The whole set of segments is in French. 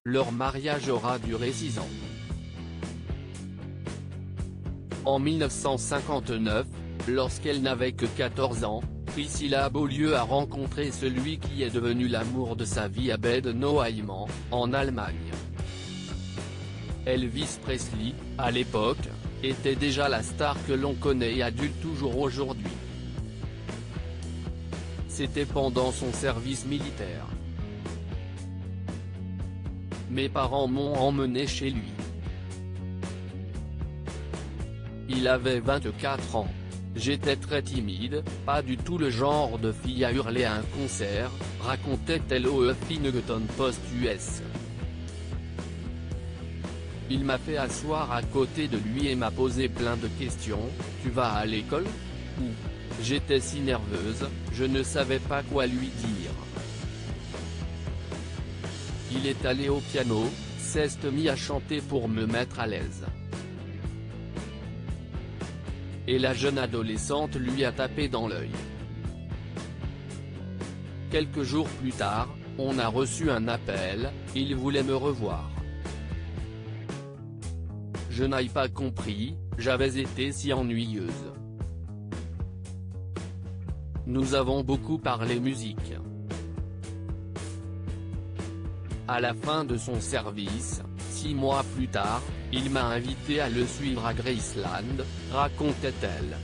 leur mariage aura duré 6 ans. En 1959, lorsqu'elle n'avait que 14 ans, Priscilla Beaulieu a rencontré celui qui est devenu l'amour de sa vie à Bad Nauheim, en Allemagne. Elvis Presley, à l'époque, était déjà la star que l'on connaît et adulte toujours aujourd'hui. C'était pendant son service militaire. Mes parents m'ont emmené chez lui. Il avait 24 ans. J'étais très timide, pas du tout le genre de fille à hurler à un concert, racontait-elle au Huffington Post US. Il m'a fait asseoir à côté de lui et m'a posé plein de questions. Tu vas à l'école? Ou? J'étais si nerveuse, je ne savais pas quoi lui dire. Il est allé au piano, s'est mis à chanter pour me mettre à l'aise. Et la jeune adolescente lui a tapé dans l'œil. Quelques jours plus tard, on a reçu un appel, il voulait me revoir. Je n'ai pas compris, j'avais été si ennuyeuse. Nous avons beaucoup parlé musique. À la fin de son service, 6 mois plus tard, il m'a invité à le suivre à Graceland, racontait-elle.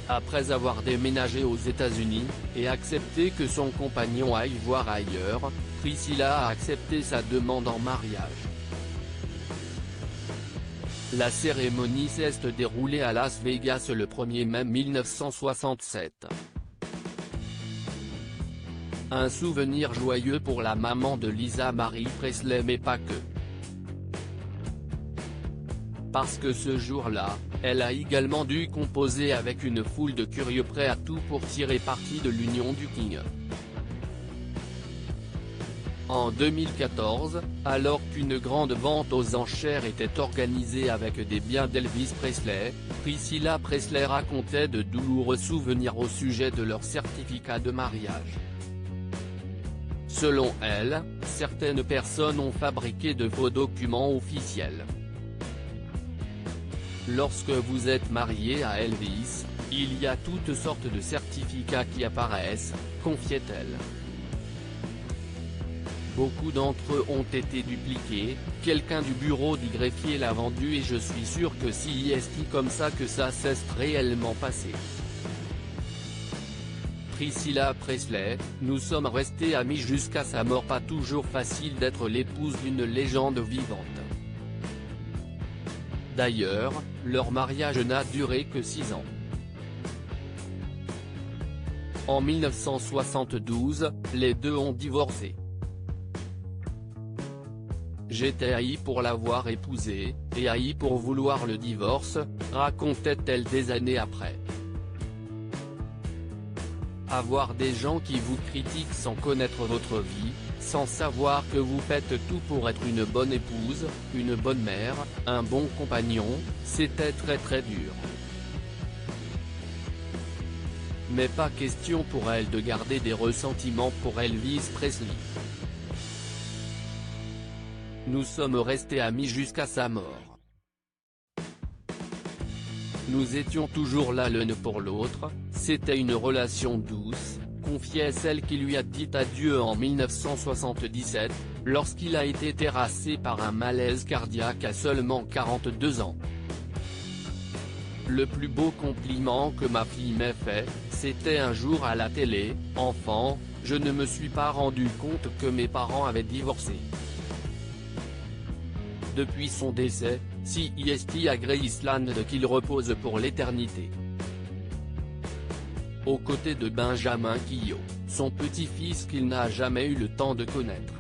Après avoir déménagé aux États-Unis, et accepté que son compagnon aille voir ailleurs, Priscilla a accepté sa demande en mariage. La cérémonie s'est déroulée à Las Vegas le 1er mai 1967. Un souvenir joyeux pour la maman de Lisa Marie Presley mais pas que. Parce que ce jour-là, elle a également dû composer avec une foule de curieux prêts à tout pour tirer parti de l'union du King. En 2014, alors qu'une grande vente aux enchères était organisée avec des biens d'Elvis Presley, Priscilla Presley racontait de douloureux souvenirs au sujet de leur certificat de mariage. Selon elle, certaines personnes ont fabriqué de faux documents officiels. Lorsque vous êtes marié à Elvis, il y a toutes sortes de certificats qui apparaissent, confiait-elle. Beaucoup d'entre eux ont été dupliqués, quelqu'un du bureau du greffier l'a vendu et je suis sûr que si c'est comme ça que ça s'est réellement passé. Priscilla Presley, nous sommes restés amis jusqu'à sa mort. Pas toujours facile d'être l'épouse d'une légende vivante. D'ailleurs, leur mariage n'a duré que 6 ans. En 1972, les deux ont divorcé. J'étais haï pour l'avoir épousé, et haï pour vouloir le divorce, racontait-elle des années après. Avoir des gens qui vous critiquent sans connaître votre vie, sans savoir que vous faites tout pour être une bonne épouse, une bonne mère, un bon compagnon, c'était très dur. Mais pas question pour elle de garder des ressentiments pour Elvis Presley. Nous sommes restés amis jusqu'à sa mort. Nous étions toujours là l'un pour l'autre, c'était une relation douce, confiait celle qui lui a dit adieu en 1977, lorsqu'il a été terrassé par un malaise cardiaque à seulement 42 ans. Le plus beau compliment que ma fille m'ait fait, c'était un jour à la télé: « Enfant, je ne me suis pas rendu compte que mes parents avaient divorcé. » Depuis son décès, c'est à Graceland qu'il repose pour l'éternité. Aux côtés de Benjamin Quillot, son petit-fils qu'il n'a jamais eu le temps de connaître.